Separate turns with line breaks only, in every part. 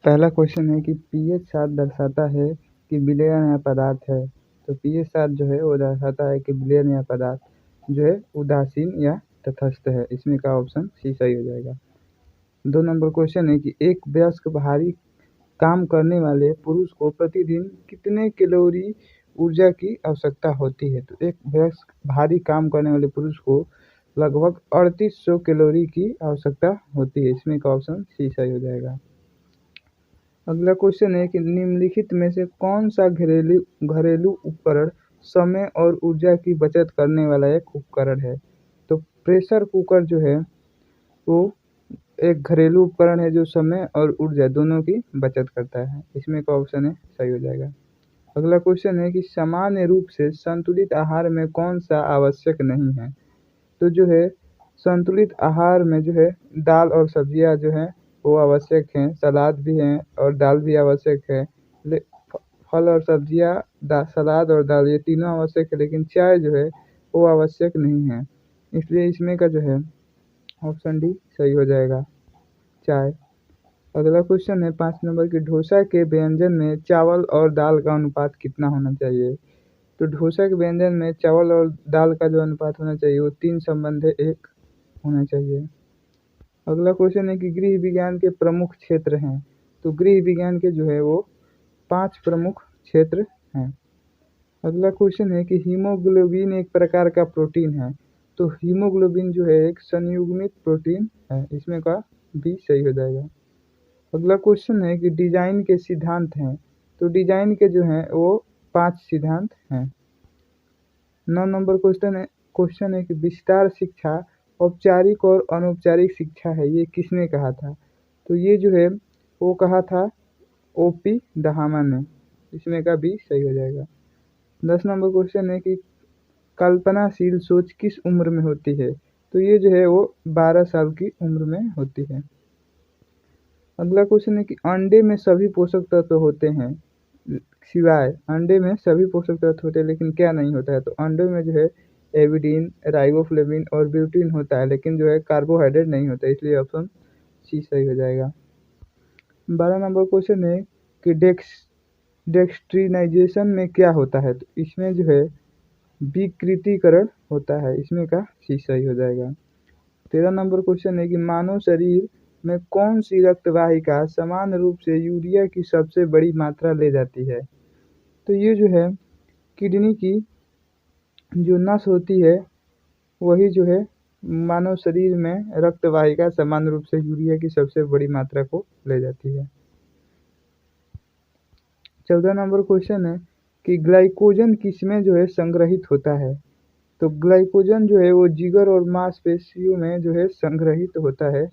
पहला क्वेश्चन है कि pH 7 दर्शाता है कि विलयन या पदार्थ है। तो pH 7 जो है वो दर्शाता है कि विलयन या पदार्थ जो है उदासीन या तटस्थ है। इसमें का ऑप्शन सी सही हो जाएगा। 2 नंबर क्वेश्चन है कि एक वयस्क भारी काम करने वाले पुरुष को प्रतिदिन कितने कैलोरी ऊर्जा की आवश्यकता होती है। तो एक वयस्क भारी काम करने वाले पुरुष को लगभग 3800 कैलोरी की आवश्यकता होती है। इसमें का ऑप्शन सी सही हो जाएगा। अगला क्वेश्चन है कि निम्नलिखित में से कौन सा घरेलू उपकरण समय और ऊर्जा की बचत करने वाला एक उपकरण है। तो प्रेशर कुकर जो है वो एक घरेलू उपकरण है जो समय और ऊर्जा दोनों की बचत करता है। इसमें का ऑप्शन है सही हो जाएगा। अगला क्वेश्चन है कि सामान्य रूप से संतुलित आहार में कौन सा आवश्यक नहीं है। तो जो है संतुलित आहार में जो है दाल और सब्जियां जो हैं वो आवश्यक हैं, सलाद भी हैं और दाल भी आवश्यक है। फल और सब्जियां, सलाद और दाल ये तीनों आवश्यक है, लेकिन चाय जो है वो आवश्यक नहीं है। इसलिए इसमें का जो है ऑप्शन डी सही हो जाएगा, चाय। अगला क्वेश्चन है 5 नंबर की डोसा के व्यंजन में चावल और दाल का अनुपात कितना होना चाहिए। तो डोसा के व्यंजन में चावल और दाल का जो अनुपात होना चाहिए वो 3:1 होना चाहिए। अगला क्वेश्चन है कि गृह विज्ञान के प्रमुख क्षेत्र हैं। तो गृह विज्ञान के जो है वो 5 प्रमुख क्षेत्र हैं। अगला क्वेश्चन है कि हीमोग्लोबिन एक प्रकार का प्रोटीन है। तो हीमोग्लोबिन जो है एक संयुग्मित प्रोटीन है। इसमें का बी सही हो जाएगा। अगला क्वेश्चन है कि डिजाइन के सिद्धांत हैं। तो डिजाइन के जो हैं वो 5 सिद्धांत हैं। 9 नंबर क्वेश्चन है कि विस्तार शिक्षा औपचारिक और अनौपचारिक शिक्षा है, ये किसने कहा था। तो ये जो है वो कहा था ओपी दहामा ने। इसमें का बी सही हो जाएगा। 10 नंबर क्वेश्चन है कि कल्पनाशील सोच किस उम्र में होती है। तो ये जो है वो 12 साल की उम्र में होती है। अगला क्वेश्चन है कि अंडे में सभी पोषक तत्व होते हैं, सिवाय अंडे में सभी पोषक तत्व होते हैं लेकिन क्या नहीं होता है। तो अंडे में जो है एविडीन, राइबोफ्लेविन और ब्यूटीन होता है, लेकिन जो है कार्बोहाइड्रेट नहीं होता है। इसलिए ऑप्शन सी सही हो जाएगा। 12 नंबर क्वेश्चन है कि डेक्स्ट्रीनाइजेशन में क्या होता है। तो इसमें जो है विकृतीकरण होता है। इसमें का सी सही हो जाएगा। 13 नंबर क्वेश्चन है कि मानव शरीर में कौन सी रक्त वाहिका समान रूप से यूरिया की सबसे बड़ी मात्रा ले जाती है। तो ये जो है किडनी की जो नस होती है वही जो है मानव शरीर में रक्त वाहिका समान रूप से यूरिया की सबसे बड़ी मात्रा को ले जाती है। 14 नंबर क्वेश्चन है कि ग्लाइकोजन किसमें जो है संग्रहित होता है। तो ग्लाइकोजन जो है वो जिगर और मांसपेशियों में जो है संग्रहित होता है।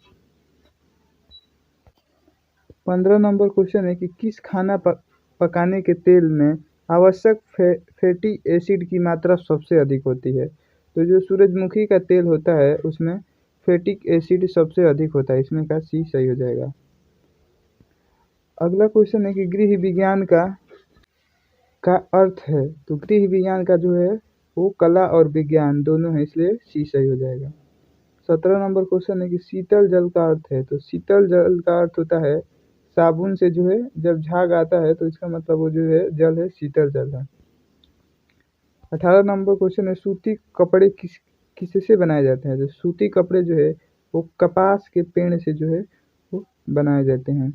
15 नंबर क्वेश्चन है कि किस खाना पकाने के तेल में आवश्यक फैटी एसिड की मात्रा सबसे अधिक होती है। तो जो सूरजमुखी का तेल होता है उसमें फैटिक एसिड सबसे अधिक होता है। इसमें का सी सही हो जाएगा। अगला क्वेश्चन है कि गृह विज्ञान का अर्थ है। तो गृह विज्ञान का जो है वो कला और विज्ञान दोनों है, इसलिए सी सही हो जाएगा। 17 नंबर क्वेश्चन है कि शीतल जल का अर्थ है। तो शीतल जल का अर्थ होता है साबुन से जो है जब झाग आता है तो इसका मतलब वो जो है जल है शीतल जल है। 18 नंबर क्वेश्चन है सूती कपड़े किससे बनाए जाते हैं। तो सूती कपड़े जो है वो कपास के पेड़ से जो है वो बनाए जाते हैं।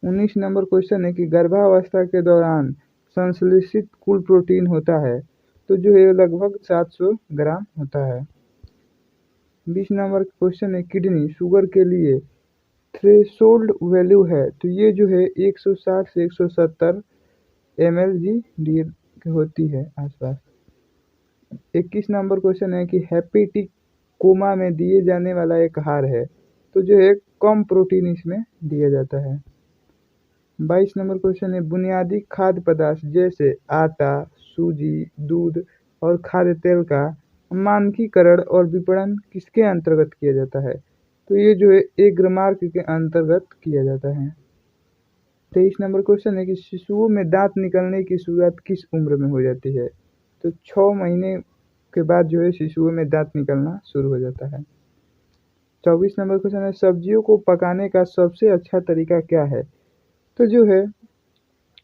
19 नंबर क्वेश्चन है कि गर्भावस्था के दौरान संश्लेषित कुल प्रोटीन होता है। तो जो है लगभग 700 ग्राम होता है। 20 नंबर क्वेश्चन है किडनी शुगर के लिए थ्रेशोल्ड वैल्यू है। तो ये जो है 160 से 170 ml/g होती है आसपास। 21 नंबर क्वेश्चन है कि हेपेटिक कोमा में दिए जाने वाला एक आहार है। तो जो है कम प्रोटीन इसमें दिया जाता है। 22 नंबर क्वेश्चन है बुनियादी खाद्य पदार्थ जैसे आटा, सूजी, दूध और खाद्य तेल का मानकीकरण और विपणन किसके अंतर्गत किया जाता है। तो ये जो है एग्रमार्क के अंतर्गत किया जाता है। 23 नंबर क्वेश्चन है कि शिशुओं में दांत निकलने की शुरुआत किस उम्र में हो जाती है। तो 6 महीने के बाद जो है शिशुओं में दांत निकलना शुरू हो जाता है। 24 नंबर क्वेश्चन है, सब्जियों को पकाने का सबसे अच्छा तरीका क्या है? तो जो है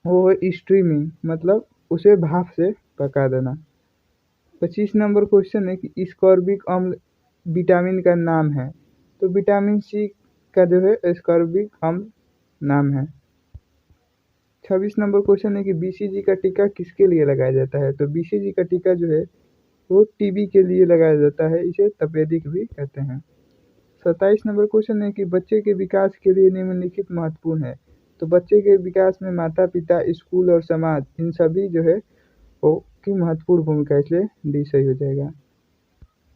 वो है स्ट्रीमिंग, मतलब उसे भाप से पका देना। 25 नंबर क्वेश्चन है कि स्कॉर्बिक अम्ल विटामिन का नाम है। तो विटामिन सी का जो है स्कॉर्बिक अम्ल नाम है। 26 नंबर क्वेश्चन है कि बीसीजी का टीका किसके लिए लगाया जाता है? तो बीसीजी का टीका जो है वो टीबी के लिए लगाया जाता है, इसे तपेदिक भी कहते हैं। 27 नंबर क्वेश्चन है कि बच्चे के विकास के लिए निम्नलिखित महत्वपूर्ण है। तो बच्चे के विकास में माता पिता, स्कूल और समाज, इन सभी जो है वो की महत्वपूर्ण भूमिका, इसलिए डी सही हो जाएगा।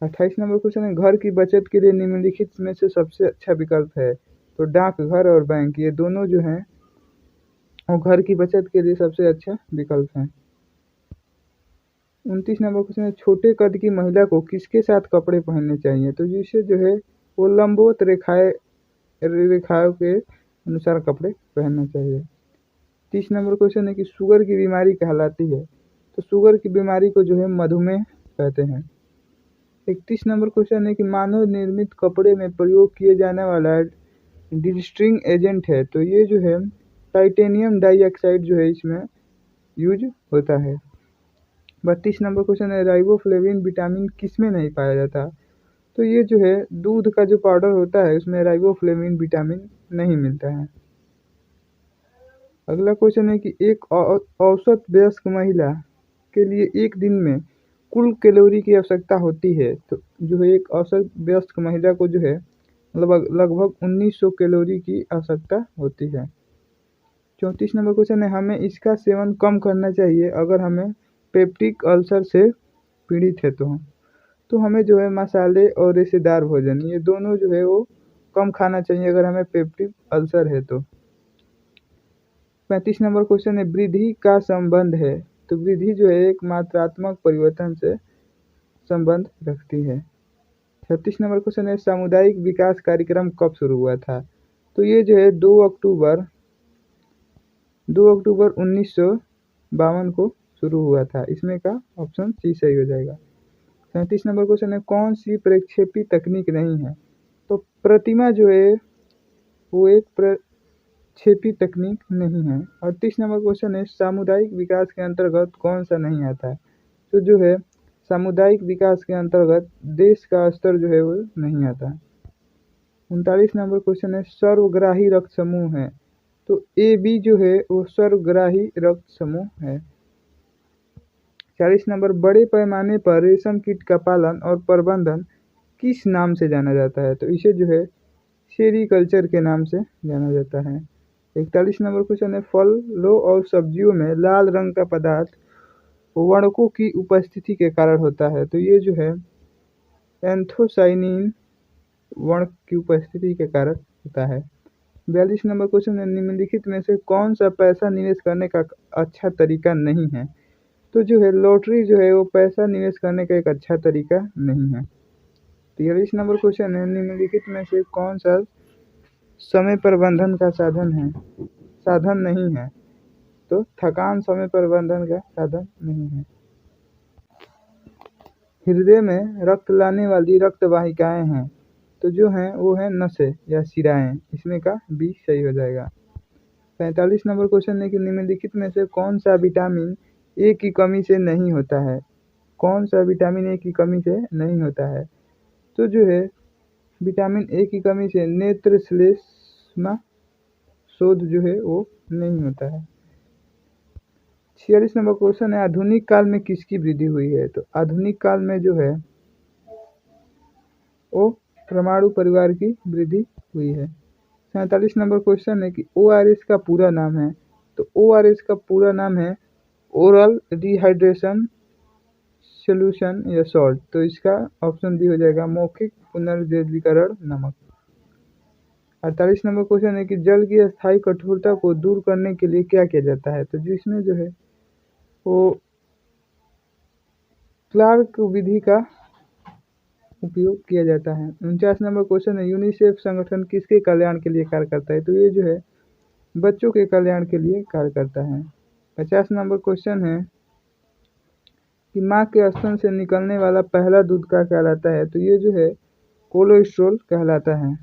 28 नंबर क्वेश्चन है, घर की बचत के लिए निम्नलिखित में से सबसे अच्छा विकल्प है? तो डाकघर और बैंक, ये दोनों जो हैं वो घर की बचत के लिए सबसे अच्छा विकल्प हैं। 29 नंबर क्वेश्चन है, छोटे कद की महिला को किसके साथ कपड़े पहनने चाहिए? तो जिससे जो है वो लंबवत रेखाओं के अनुसार कपड़े पहनना चाहिए। 30 नंबर क्वेश्चन है कि शुगर की बीमारी कहलाती है? तो शुगर की बीमारी को जो है मधुमेह कहते हैं। 31 नंबर क्वेश्चन है कि मानव निर्मित कपड़े में प्रयोग किए जाने वाला डिस्ट्रिंग एजेंट है? तो ये जो है टाइटेनियम डाइऑक्साइड जो है इसमें यूज होता है। 32 नंबर क्वेश्चन है, राइबोफ्लेविन विटामिन किसमें नहीं पाया जाता? तो ये जो है दूध का जो पाउडर होता है उसमें राइबोफ्लेविन विटामिन नहीं मिलता है। अगला क्वेश्चन है कि एक औसत वयस्क महिला के लिए एक दिन में कुल कैलोरी की आवश्यकता होती है? तो जो है एक औसत वयस्क महिला को जो है लगभग लगभग 1900 कैलोरी की आवश्यकता होती है। 34 नंबर क्वेश्चन है, हमें इसका सेवन कम करना चाहिए अगर हमें पेप्टिक अल्सर से पीड़ित है तो हमें जो है मसाले और रेशेदार भोजन, ये दोनों जो है वो कम खाना चाहिए अगर हमें पेप्टिक अल्सर है तो। 35 नंबर क्वेश्चन है, वृद्धि का संबंध है? तो वृद्धि जो है एक मात्रात्मक परिवर्तन से संबंध रखती है। 36 नंबर क्वेश्चन है, सामुदायिक विकास कार्यक्रम कब शुरू हुआ था? तो ये जो है 2 अक्टूबर 1952 को शुरू हुआ था, इसमें का ऑप्शन सी सही हो जाएगा। 37 नंबर क्वेश्चन है, कौन सी प्रक्षेपी तकनीक नहीं है? तो प्रतिमा जो है वो एक प्रक्षेपी तकनीक नहीं है। 38 नंबर क्वेश्चन है, सामुदायिक विकास के अंतर्गत कौन सा नहीं आता है? तो जो है सामुदायिक विकास के अंतर्गत देश का स्तर जो है वो नहीं आता। 39 नंबर क्वेश्चन है, सर्वग्राही रक्त समूह है? तो ए बी जो है वो सर्वग्राही रक्त समूह है। 40 नंबर, बड़े पैमाने पर रेशम कीट का पालन और प्रबंधन किस नाम से जाना जाता है? तो इसे जो है सेरीकल्चर के नाम से जाना जाता है। 41 नंबर क्वेश्चन है, फलों और सब्जियों में लाल रंग का पदार्थ वर्णकों की उपस्थिति के कारण होता है? तो ये जो है एंथोसाइनिन वर्ण की उपस्थिति के कारण होता है। 42 नंबर क्वेश्चन है, निम्नलिखित में से कौन सा पैसा निवेश करने का अच्छा तरीका नहीं है? तो जो है लॉटरी जो है वो पैसा निवेश करने का एक अच्छा तरीका नहीं है। 43 नंबर क्वेश्चन है, निम्नलिखित में से कौन सा समय प्रबंधन का साधन नहीं है? तो थकान समय प्रबंधन का साधन नहीं है। हृदय में रक्त लाने वाली रक्त वाहिकाएं हैं? तो जो हैं वो है नसें या शिराएं, इसमें का बी सही हो जाएगा। 45 नंबर क्वेश्चन है कि निम्नलिखित में से कौन सा विटामिन ए की कमी से नहीं होता है? कौन सा विटामिन ए की कमी से नहीं होता है? तो जो है विटामिन ए की कमी से नेत्र श्लेष्मा शोथ जो है वो नहीं होता है। 46 नंबर क्वेश्चन है, आधुनिक काल में किसकी वृद्धि हुई है? तो आधुनिक काल में जो है वो परमाणु परिवार की वृद्धि हुई है। 47 नंबर क्वेश्चन है कि ORS का पूरा नाम है? तो ORS का पूरा नाम है ओरल रिहाइड्रेशन सॉल्यूशन या सॉल्ट, तो इसका ऑप्शन बी हो जाएगा मौखिक पुनर्जैविकरण नमक। 48 नंबर क्वेश्चन है कि जल की अस्थायी कठोरता को दूर करने के लिए क्या किया जाता है? तो जिसमें जो है वो क्लार्क विधि का उपयोग किया जाता है। 49 नंबर क्वेश्चन है, यूनिसेफ संगठन किसके कल्याण के लिए कार्य करता है? तो ये जो है बच्चों के कल्याण के लिए कार्य करता है। 50 नंबर क्वेश्चन है कि माँ के स्तन से निकलने वाला पहला दूध क्या कहलाता है? तो ये जो है कोलेस्ट्रॉल कहलाता है।